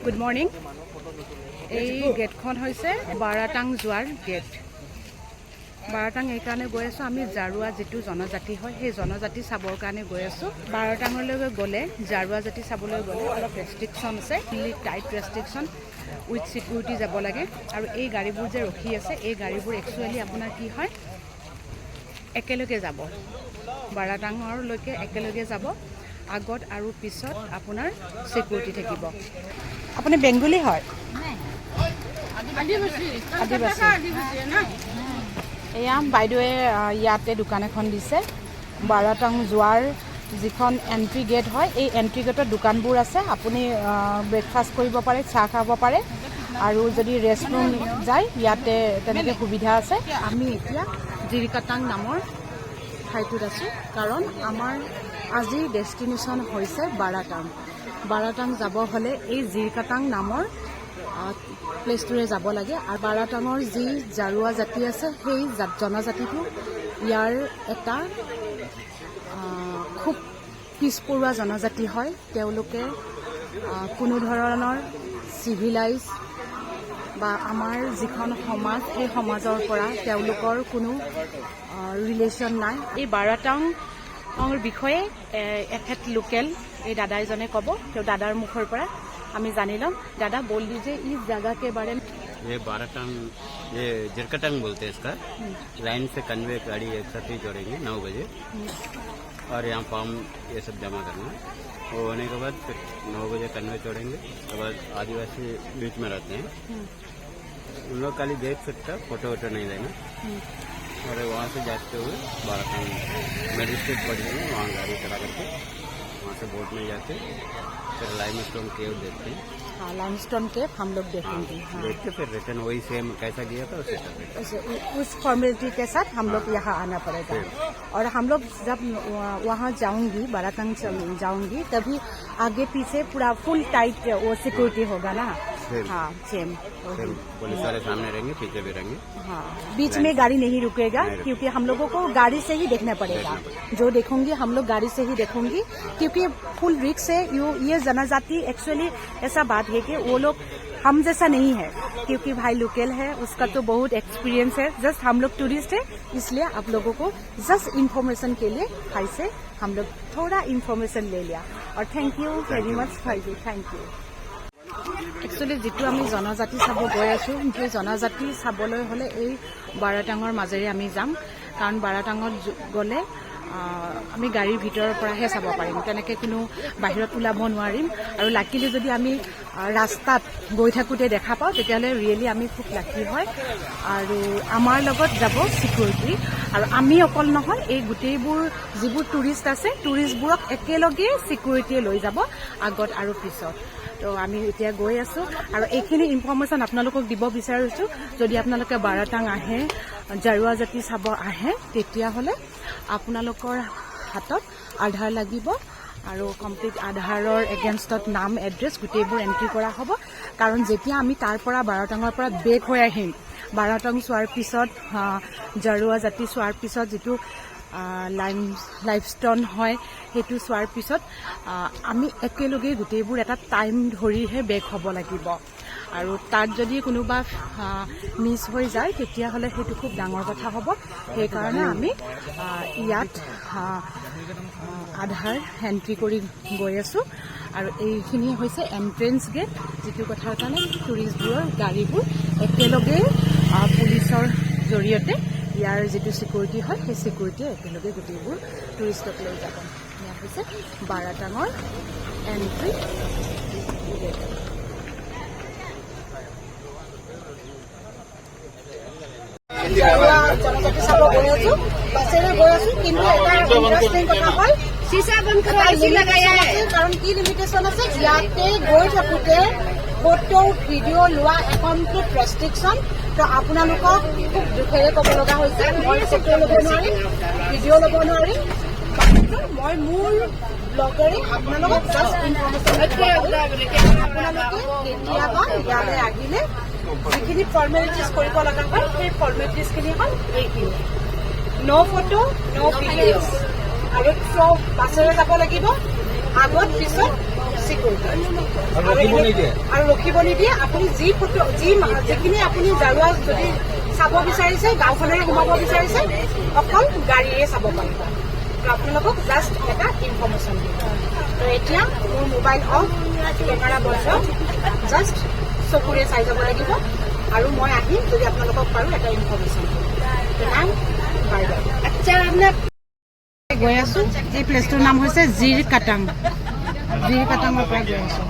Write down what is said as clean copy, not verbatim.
Good morning. এই গেটখন হৈছে বাৰাটাং যোৱাৰ গেট। বাৰাটাং এই কাৰণে গৈ আছোঁ, আমি জাৰুৱা যিটো জনজাতি হয় সেই জনজাতি চাবৰ কাৰণে গৈ আছোঁ। বাৰাটাঙলৈকে গ'লে জাৰুৱা জাতি চাবলৈ গ'লে অলপ ৰেষ্ট্ৰিকশ্যন আছে, টাইট ৰেষ্ট্ৰিকশ্যন উইথ ছিকিউৰিটি যাব লাগে। আৰু এই গাড়ীবোৰ যে ৰখি আছে এই গাড়ীবোৰ একচুৱেলি আপোনাৰ কি হয় একেলগে যাব, বাৰাটাঙলৈকে একেলগে যাব। আগত আৰু পিছত আপোনাৰ ছিকিউৰিটি থাকিব। আপুনি বেংগলী হয়? এয়া বাইদেৱে ইয়াতে দোকান এখন দিছে। বাৰাটাং যোৱাৰ যিখন এণ্ট্ৰি গেট হয় এই এণ্ট্ৰি গেটত দোকানবোৰ আছে। আপুনি ব্ৰেকফাষ্ট কৰিব পাৰে, চাহ খাব পাৰে, আৰু যদি ৰেষ্টৰুম যায় ইয়াতে তেনেকৈ সুবিধা আছে। আমি এতিয়া জিৰিকাটাং নামৰ ঠাইটোত আছোঁ, কাৰণ আমাৰ আজিৰ ডেষ্টিনেশ্যন হৈছে বাৰাটাং। বাৰাটাং যাব হ'লে এই জিৰিকাটাং নামৰ প্লেচটোৰে যাব লাগে। আৰু বাৰাটাঙৰ যি জাৰুৱা জাতি আছে সেই জনজাতিটো ইয়াৰ এটা খুব পিছপৰুৱা জনজাতি হয়। তেওঁলোকে কোনো ধৰণৰ চিভিলাইজ বা আমাৰ যিখন সমাজ সেই সমাজৰ পৰা তেওঁলোকৰ কোনো ৰিলেশ্যন নাই। এই বাৰাটাঙৰ বিষয়ে এখেত লোকেল এই দাদা এজনে ক'ব, তেওঁ দাদাৰ মুখৰ পৰা আমি জানি লম। दादा बोल दीजिए इस जगह के बारे में। ये बाराटांग, ये जिरकटांग बोलते हैं इसका। लाइन से कन्वे गाड़ी एक साथ ही जोड़ेंगे 9 बजे, और यहाँ फॉर्म ये सब जमा करना। वो होने के बाद फिर 9 बजे कन्वे छोड़ेंगे। उसके बाद आदिवासी बीच में रहते हैं, उन लोग खाली देख सकता, फोटो वोटो नहीं लेना। और वहाँ से जाते हुए बाराटांग मजिस्ट्रेट पड़ेंगे, वहाँ गाड़ी चला करके वहाँ से बोट में जाके फिर लाइमस्टोन केव देखते हैं। हाँ, लाइमस्टोन केव हम लोग देखेंगे। हाँ। देख के फिर रिटर्न वही सेम कैसा गया था उस फॉर्मेलिटी के साथ हम लोग यहाँ आना पड़ेगा। और हम लोग जब वहाँ जाऊंगी, बाराटांग जाऊंगी, तभी आगे पीछे पूरा फुल टाइट वो सिक्योरिटी होगा ना। हाँ, सेम पुलिस वाले सामने रहेंगे, पीछे भी रहेंगे। हाँ, बीच में गाड़ी नहीं रुकेगा, क्योंकि हम लोगों को गाड़ी से ही देखना पड़ेगा। जो देखूंगी हम लोग गाड़ी से ही देखूंगी, क्योंकि फुल रिक्स है। ये जनजाति एक्चुअली ऐसा बात है कि वो लोग हम जैसा नहीं है, क्योंकि भाई लोकल है, उसका तो बहुत एक्सपीरियंस है। जस्ट हम लोग टूरिस्ट है, इसलिए आप लोगों को जस्ट इन्फॉर्मेशन के लिए भाई से हम लोग थोड़ा इन्फॉर्मेशन ले लिया। और थैंक यू वेरी मच भाई जी, थैंक यू। একচুৱেলি যিটো আমি জনজাতি চাব গৈ আছোঁ, সেই জনজাতি চাবলৈ হ'লে এই বাৰাটাঙৰ মাজেৰে আমি যাম। কাৰণ বাৰাটাঙত গ'লে আমি গাড়ীৰ ভিতৰৰ পৰাহে চাব পাৰিম, তেনেকৈ কোনো বাহিৰত ওলাব নোৱাৰিম। আৰু লাকিলি যদি আমি ৰাস্তাত গৈ থাকোঁতে দেখা পাওঁ তেতিয়াহ'লে ৰিয়েলি আমি খুব লাকি হয়। আৰু আমাৰ লগত যাব ছিকিউৰিটি, আৰু আমি অকল নহয়, এই গোটেইবোৰ যিবোৰ টুৰিষ্ট আছে টুৰিষ্টবোৰক একেলগে ছিকিউৰিটিয়ে লৈ যাব আগত আৰু পিছত। তো আমি এতিয়া গৈ আছোঁ, আৰু এইখিনি ইনফৰ্মেশ্যন আপোনালোকক দিব বিচাৰিছোঁ। যদি আপোনালোকে বাৰাটাং আহে, জাৰুৱা জাতি চাব আহে, তেতিয়াহ'লে আপোনালোকৰ হাতত আধাৰ লাগিব, আৰু কমপ্লিট আধাৰৰ এগেইনষ্টত নাম, এড্ৰেছ গোটেইবোৰ এণ্ট্ৰি কৰা হ'ব। কাৰণ যেতিয়া আমি তাৰ পৰা বাৰাটাঙৰ পৰা বেক হৈ আহিম, বাৰাটাং চোৱাৰ পিছত জাৰুৱা জাতি চোৱাৰ পিছত যিটো লাইফষ্টন হয় সেইটো চোৱাৰ পিছত আমি একেলগে গোটেইবোৰ এটা টাইম ধৰিহে বেক হ'ব লাগিব। আৰু তাত যদি কোনোবা মিছ হৈ যায় তেতিয়াহ'লে সেইটো খুব ডাঙৰ কথা হ'ব। সেইকাৰণে আমি ইয়াত আধাৰ এণ্ট্ৰি কৰি গৈ আছোঁ। আৰু এইখিনি হৈছে এণ্ট্ৰেঞ্চ গেট, যিটো কথাৰ কাৰণে টুৰিষ্টবোৰৰ গাড়ীবোৰ একেলগে পুলিচৰ জৰিয়তে ইয়াৰ যিটো ছিকিউৰিটি হয় সেই ছিকিউৰিটিয়ে একেলগে গোটেইবোৰ টুৰিষ্টক লৈ যাব। এয়া হৈছে বাৰাটাঙৰ এণ্ট্ৰি গেট। জনজাতি চাব গৈ আছোঁ, বাছেৰে গৈ আছোঁ, কিন্তু এটা ইণ্টাৰেষ্টিং কথা হ'ল কাৰণ কি লিমিটেশ্যন আছে, ইয়াতে গৈ থাকোঁতে ফটো ভিডিঅ' লোৱা কমপ্লিট ৰেষ্ট্ৰিকশ্যন। তো আপোনালোকক খুব দুখেৰে ক'ব লগা হৈছে, মই ফটো ল'ব নোৱাৰিম, ভিডিঅ' ল'ব নোৱাৰিম। মই মোৰ ব্লগেৰে আপোনালোকক জাষ্ট ইনফৰ্মেশ্যন আপোনালোকে কেতিয়াবা ইয়ালৈ আহিলে যিখিনি ফৰ্মেলিটিজ কৰিব লগা হয় সেই ফৰ্মেলিটিজখিনি হ'ল এইখিনি। ন' ফটো, ন' ভিডিঅ', আৰু বাছেৰে যাব লাগিব, আগত পিছত টক্সিক কৰি দিয়ে আৰু ৰখিব নিদিয়ে। আপুনি যিখিনি আপুনি জাৰুৱা যদি চাব বিচাৰিছে, গাঁওখনেৰে সোমাব বিচাৰিছে, অকল গাড়ীৰে চাব পাৰিব। আপোনালোকক জাষ্ট এটা ইনফৰ্মেশ্যন দিব। তো এতিয়া মোৰ মোবাইল অফ, কেমেৰা বন্ধ, জাষ্ট চকুৰে চাই যাব লাগিব আৰু মই আহিম যদি আপোনালোকক পাৰোঁ এটা ইনফৰ্মেশ্যন দিম। Bye bye. আচ্ছা, আপোনাক গৈ আছো। এই প্লেচটোৰ নাম হৈছে জিৰ কাটাং। জিৰ কাটাঙৰ পৰা গৈ আছো।